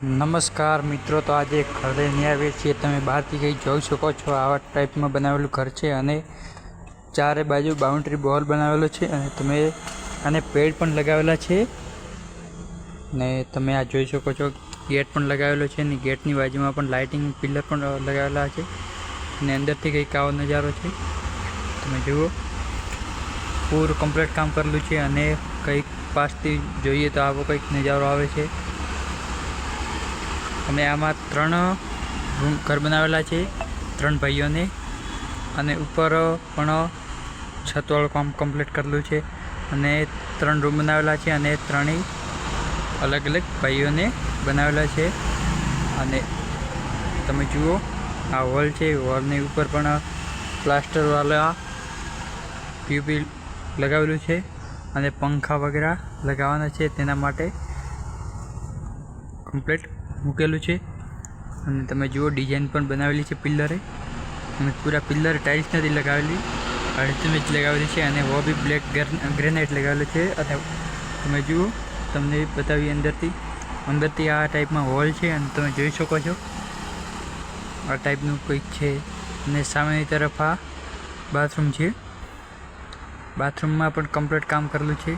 નમસ્કાર મિત્રો, તો આજે ઘરે નહીં આવીએ છીએ. તમે બહારથી કંઈ જોઈ શકો છો. આવા ટાઈપમાં બનાવેલું ઘર છે અને ચારે બાજુ બાઉન્ડ્રી બોલ બનાવેલો છે અને તમે આને પેડ પણ લગાવેલા છે ને તમે આ જોઈ શકો છો. ગેટ પણ લગાવેલો છે અને ગેટની બાજુમાં પણ લાઇટિંગ પિલર પણ લગાવેલા છે અને અંદરથી કંઈક આવો નજારો છે. તમે જુઓ, પૂરું કમ્પ્લીટ કામ કરેલું છે અને કંઈક પાસથી જોઈએ તો આવો કંઈક નજારો આવે છે. અમે આમાં 3 રૂમ ઘર બનાવેલા છે, 3 ભાઈઓને, અને ઉપર પણ છતવાળું કામ કમ્પ્લીટ કરેલું છે અને 3 રૂમ બનાવેલા છે અને 3 અલગ અલગ ભાઈઓને બનાવેલા છે. અને તમે જુઓ, આ હોલ છે. હોલની ઉપર પણ પ્લાસ્ટરવાળા પીઓપી લગાવેલું છે અને પંખા વગેરે લગાવવાના છે. તેના માટે કમ્પ્લીટ મૂકેલું છે. અને તમે જુઓ, ડિઝાઇન પણ બનાવેલી છે પિલ્લરે, અને પૂરા પિલ્લર ટાઇલ્સ નથી લગાવેલી, અડધું જ લગાવેલી છે અને વો બી બ્લેક ગ્રેનાઇટ લગાવેલું છે. અને તમે જુઓ, તમને બતાવી અંદરથી આ ટાઈપમાં હોલ છે અને તમે જોઈ શકો છો આ ટાઈપનું કંઈક છે. અને સામેની તરફ આ બાથરૂમ છે. બાથરૂમમાં પણ કમ્પ્લીટ કામ કરેલું છે.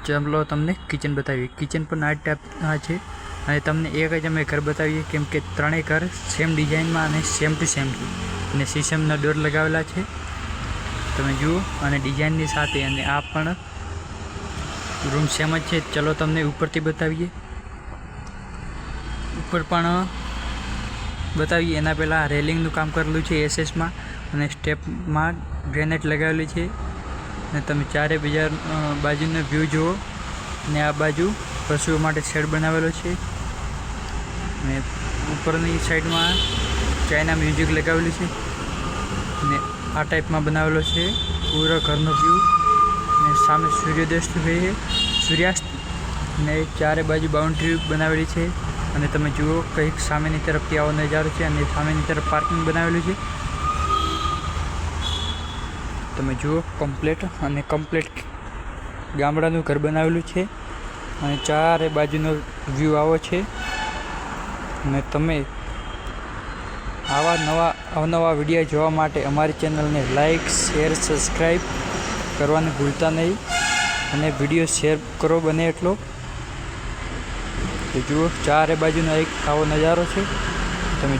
ચાલો તમને કિચન બતાવીએ. કિચન પણ આ ટાઈપના છે અને તમને એક જ અમે ઘર બતાવીએ, કેમ કે 3 ઘર સેમ ડિઝાઇનમાં અને સેમ ટુ સેમ છે અને સીસમના ડોર લગાવેલા છે. તમે જુઓ, અને ડિઝાઇનની સાથે, અને આ પણ રૂમ સેમ જ છે. ચલો તમને ઉપરથી બતાવીએ. ઉપર પણ બતાવીએ એના પહેલાં રેલિંગનું કામ કરેલું છે એસએસમાં, અને સ્ટેપમાં ગ્રેનાઇટ લગાવેલી છે. અને તમે ચારે બાજુનો વ્યૂ જુઓ. અને આ બાજુ પશુઓ માટે શેડ બનાવેલો છે અને ઉપરની સાઈડમાં ચાઇના મ્યુઝિક લગાવેલું છે અને આ ટાઈપમાં બનાવેલો છે પૂરો ઘરનો વ્યૂ. અને સામે સૂર્યાસ્ત, અને ચારે બાજુ બાઉન્ડ્રી બનાવેલી છે. અને તમે જુઓ, કંઈક સામેની તરફથી આવો નજારો છે અને સામેની તરફ પાર્કિંગ બનાવેલું છે. તમે જુઓ, કમ્પ્લીટ ગામડાનું ઘર બનાવેલું છે અને ચારે બાજુનો વ્યૂ આવો છે. અને તમે આવા અવનવા વિડીયો જોવા માટે અમારી ચેનલને લાઈક, શેર, સબસ્ક્રાઈબ કરવાનું ભૂલતા નહીં અને વિડીયો શેર કરો બને એટલો. તો જુઓ, ચારે બાજુનો એક આવો નજારો છે. તમે